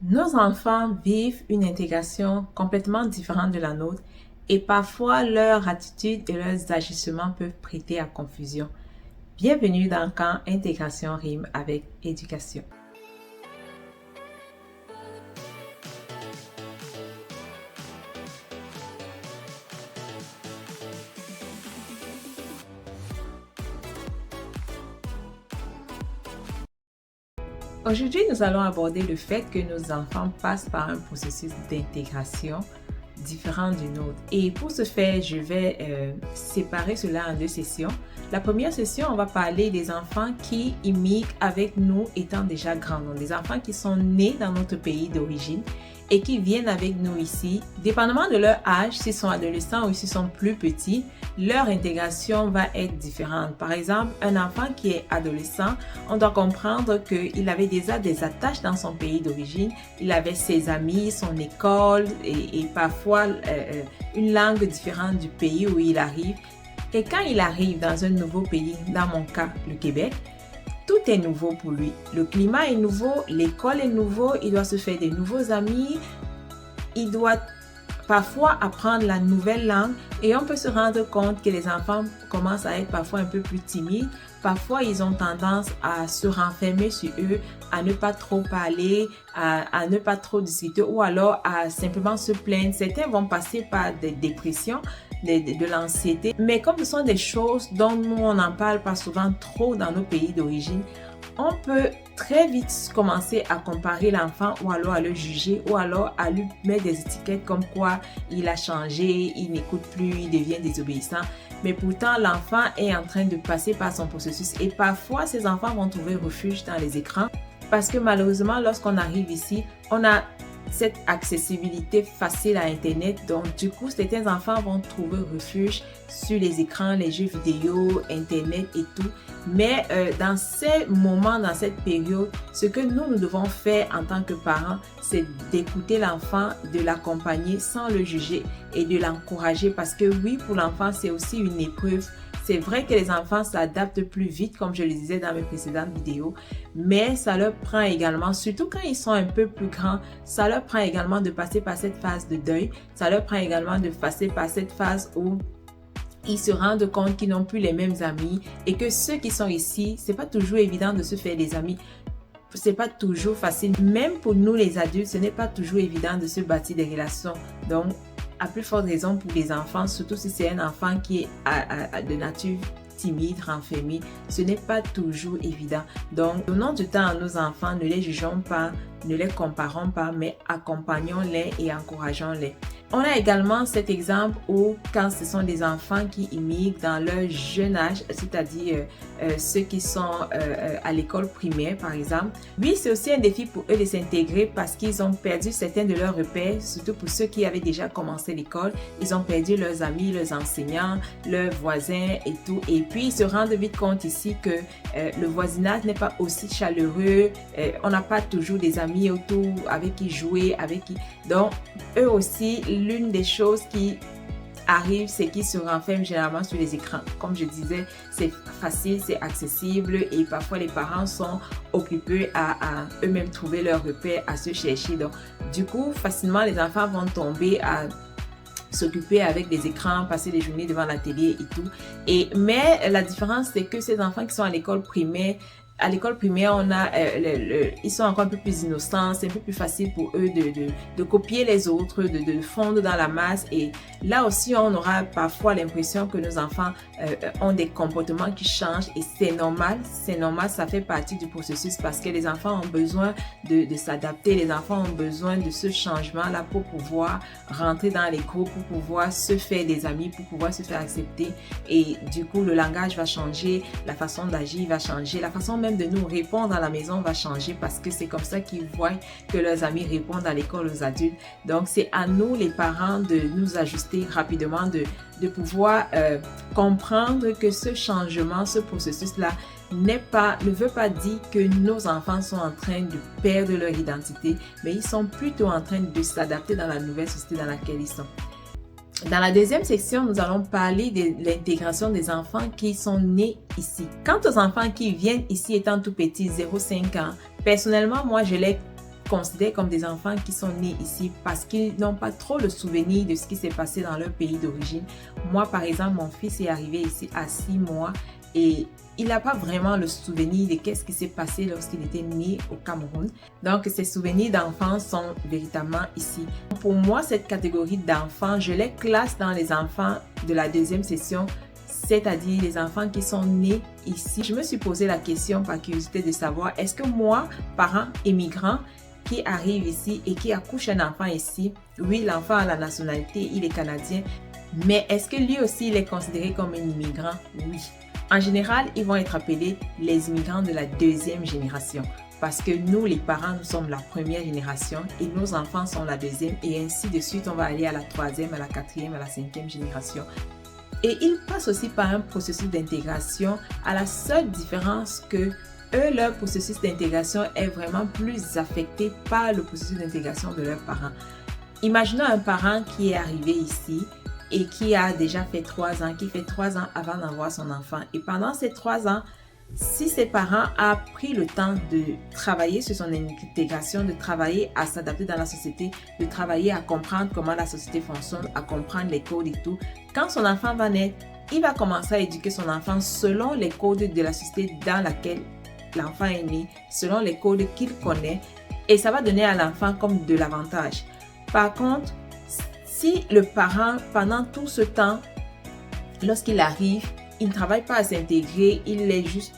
Nos enfants vivent une intégration complètement différente de la nôtre et parfois leur attitude et leurs agissements peuvent prêter à confusion. Bienvenue dans Quand intégration rime avec éducation. Aujourd'hui, nous allons aborder le fait que nos enfants passent par un processus d'intégration différent du nôtre. Et pour ce faire, je vais séparer cela en deux sessions. La première session, on va parler des enfants qui immigrent avec nous étant déjà grands. Donc, des enfants qui sont nés dans notre pays d'origine et qui viennent avec nous ici. Dépendamment de leur âge, s'ils sont adolescents ou s'ils sont plus petits, leur intégration va être différente. Par exemple, un enfant qui est adolescent, on doit comprendre qu'il avait déjà des attaches dans son pays d'origine. Il avait ses amis, son école et parfois une langue différente du pays où il arrive. Et quand il arrive dans un nouveau pays, dans mon cas, le Québec, tout est nouveau pour lui. Le climat est nouveau, l'école est nouveau, il doit se faire des nouveaux amis, il doit parfois apprendre la nouvelle langue et on peut se rendre compte que les enfants commencent à être parfois un peu plus timides. Parfois, ils ont tendance à se renfermer sur eux, à ne pas trop parler, à ne pas trop discuter ou alors à simplement se plaindre. Certains vont passer par des dépressions, de l'anxiété. Mais comme ce sont des choses dont nous, on n'en parle pas souvent trop dans nos pays d'origine, on peut très vite commencer à comparer l'enfant ou alors à le juger ou alors à lui mettre des étiquettes comme quoi il a changé, il n'écoute plus, il devient désobéissant. Mais pourtant, l'enfant est en train de passer par son processus et parfois, ces enfants vont trouver refuge dans les écrans parce que malheureusement, lorsqu'on arrive ici, on a cette accessibilité facile à Internet. Donc, du coup, certains enfants vont trouver refuge sur les écrans, les jeux vidéo, Internet et tout. Mais dans ces moments, dans cette période, ce que nous devons faire en tant que parents, c'est d'écouter l'enfant, de l'accompagner sans le juger et de l'encourager parce que oui, pour l'enfant, c'est aussi une épreuve. C'est vrai que les enfants s'adaptent plus vite, comme je le disais dans mes précédentes vidéos, mais ça leur prend également, surtout quand ils sont un peu plus grands, ça leur prend également de passer par cette phase de deuil, ça leur prend également de passer par cette phase où ils se rendent compte qu'ils n'ont plus les mêmes amis et que ceux qui sont ici, c'est pas toujours évident de se faire des amis. C'est pas toujours facile. Même pour nous les adultes, ce n'est pas toujours évident de se bâtir des relations. Donc, à plus forte raison pour les enfants, surtout si c'est un enfant qui est de nature timide, renfermé, ce n'est pas toujours évident. Donc, donnons du temps à nos enfants, ne les jugeons pas, ne les comparons pas, mais accompagnons-les et encourageons-les. On a également cet exemple où quand ce sont des enfants qui immigrent dans leur jeune âge, c'est-à-dire ceux qui sont à l'école primaire par exemple, oui, c'est aussi un défi pour eux de s'intégrer parce qu'ils ont perdu certains de leurs repères, surtout pour ceux qui avaient déjà commencé l'école. Ils ont perdu leurs amis, leurs enseignants, leurs voisins et tout. Et puis, ils se rendent vite compte ici que le voisinage n'est pas aussi chaleureux. On n'a pas toujours des amis autour avec qui jouer, avec qui... Donc, eux aussi, l'une des choses qui arrive, c'est qu'ils se renferment généralement sur les écrans. Comme je disais, c'est facile, c'est accessible et parfois les parents sont occupés à eux-mêmes trouver leurs repères, à se chercher. Donc, du coup, facilement, les enfants vont tomber à s'occuper avec des écrans, passer des journées devant la télé et tout. Mais la différence, c'est que ces enfants qui sont à l'école primaire, on a, ils sont encore un peu plus innocents, c'est un peu plus facile pour eux de copier les autres, de fondre dans la masse. Et là aussi, on aura parfois l'impression que nos enfants ont des comportements qui changent et c'est normal, ça fait partie du processus parce que les enfants ont besoin de s'adapter, les enfants ont besoin de ce changement-là pour pouvoir rentrer dans les groupes, pour pouvoir se faire des amis, pour pouvoir se faire accepter. Et du coup, le langage va changer, la façon d'agir va changer, la façon même de nous répondre à la maison va changer parce que c'est comme ça qu'ils voient que leurs amis répondent à l'école aux adultes. Donc, c'est à nous, les parents, de nous ajuster rapidement, de pouvoir comprendre que ce changement, ce processus-là ne veut pas dire que nos enfants sont en train de perdre leur identité, mais ils sont plutôt en train de s'adapter dans la nouvelle société dans laquelle ils sont. Dans la deuxième section, nous allons parler de l'intégration des enfants qui sont nés ici. Quant aux enfants qui viennent ici étant tout petits, 0-5 ans, personnellement, moi, je les considèrent comme des enfants qui sont nés ici parce qu'ils n'ont pas trop le souvenir de ce qui s'est passé dans leur pays d'origine. Moi, par exemple, mon fils est arrivé ici à 6 mois et il n'a pas vraiment le souvenir de qu'est-ce qui s'est passé lorsqu'il était né au Cameroun. Donc, ses souvenirs d'enfance sont véritablement ici. Pour moi, cette catégorie d'enfants, je les classe dans les enfants de la deuxième session, c'est-à-dire les enfants qui sont nés ici. Je me suis posé la question par curiosité de savoir, est-ce que moi, parent immigrant, qui arrive ici et qui accouche un enfant ici, oui, l'enfant a la nationalité, il est canadien, mais est-ce que lui aussi, il est considéré comme un immigrant? Oui. En général, ils vont être appelés les immigrants de la deuxième génération parce que nous, les parents, nous sommes la première génération et nos enfants sont la deuxième et ainsi de suite, on va aller à la troisième, à la quatrième, à la cinquième génération. Et ils passent aussi par un processus d'intégration à la seule différence que eux, leur processus d'intégration est vraiment plus affecté par le processus d'intégration de leurs parents. Imaginons un parent qui est arrivé ici et qui a déjà fait 3 ans, qui fait 3 ans avant d'avoir son enfant. Et pendant ces 3 ans, si ses parents ont pris le temps de travailler sur son intégration, de travailler à s'adapter dans la société, de travailler à comprendre comment la société fonctionne, à comprendre les codes et tout, quand son enfant va naître, il va commencer à éduquer son enfant selon les codes de la société dans laquelle l'enfant est né, selon les codes qu'il connaît, et ça va donner à l'enfant comme de l'avantage. Par contre, si le parent, pendant tout ce temps, lorsqu'il arrive, il ne travaille pas à s'intégrer, il est juste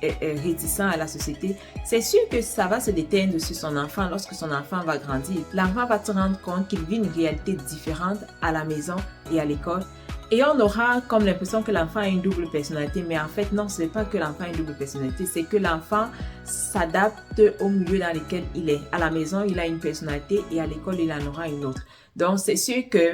réticent à la société, c'est sûr que ça va se déteindre sur son enfant lorsque son enfant va grandir. L'enfant va se rendre compte qu'il vit une réalité différente à la maison et à l'école. Et on aura comme l'impression que l'enfant a une double personnalité, mais en fait non, ce n'est pas que l'enfant a une double personnalité, c'est que l'enfant s'adapte au milieu dans lequel il est. À la maison, il a une personnalité et à l'école, il en aura une autre. Donc, c'est sûr que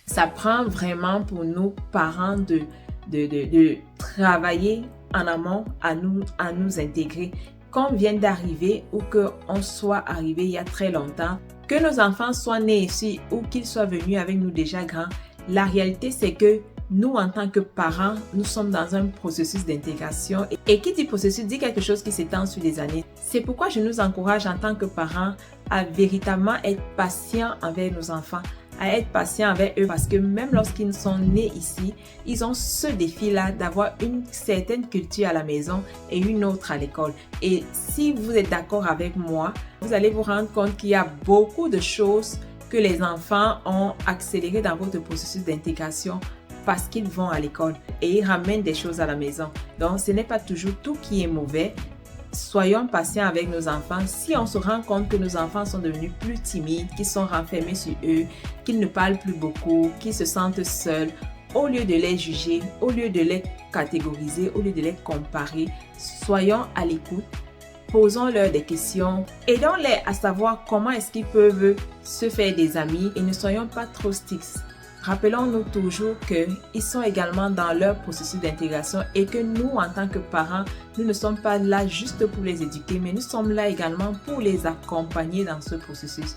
ça prend vraiment pour nous, parents, de travailler en amont à nous intégrer. Qu'on vienne d'arriver ou qu'on soit arrivé il y a très longtemps, que nos enfants soient nés ici ou qu'ils soient venus avec nous déjà grands, la réalité c'est que nous en tant que parents, nous sommes dans un processus d'intégration et qui dit processus dit quelque chose qui s'étend sur les années. C'est pourquoi je nous encourage en tant que parents à véritablement être patients envers nos enfants, à être patient avec eux parce que même lorsqu'ils sont nés ici, ils ont ce défi-là d'avoir une certaine culture à la maison et une autre à l'école. Et si vous êtes d'accord avec moi, vous allez vous rendre compte qu'il y a beaucoup de choses que les enfants ont accélérées dans votre processus d'intégration parce qu'ils vont à l'école et ils ramènent des choses à la maison. Donc, ce n'est pas toujours tout qui est mauvais. Soyons patients avec nos enfants. Si on se rend compte que nos enfants sont devenus plus timides, qu'ils sont renfermés sur eux, qu'ils ne parlent plus beaucoup, qu'ils se sentent seuls, au lieu de les juger, au lieu de les catégoriser, au lieu de les comparer, soyons à l'écoute. Posons-leur des questions, aidons-les à savoir comment est-ce qu'ils peuvent se faire des amis et ne soyons pas trop stricts. Rappelons-nous toujours qu'ils sont également dans leur processus d'intégration et que nous, en tant que parents, nous ne sommes pas là juste pour les éduquer, mais nous sommes là également pour les accompagner dans ce processus.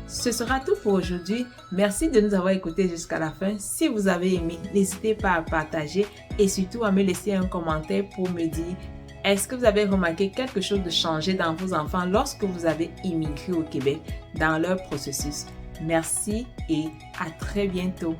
Ce sera tout pour aujourd'hui. Merci de nous avoir écoutés jusqu'à la fin. Si vous avez aimé, n'hésitez pas à partager et surtout à me laisser un commentaire pour me dire est-ce que vous avez remarqué quelque chose de changé dans vos enfants lorsque vous avez immigré au Québec dans leur processus. Merci et à très bientôt.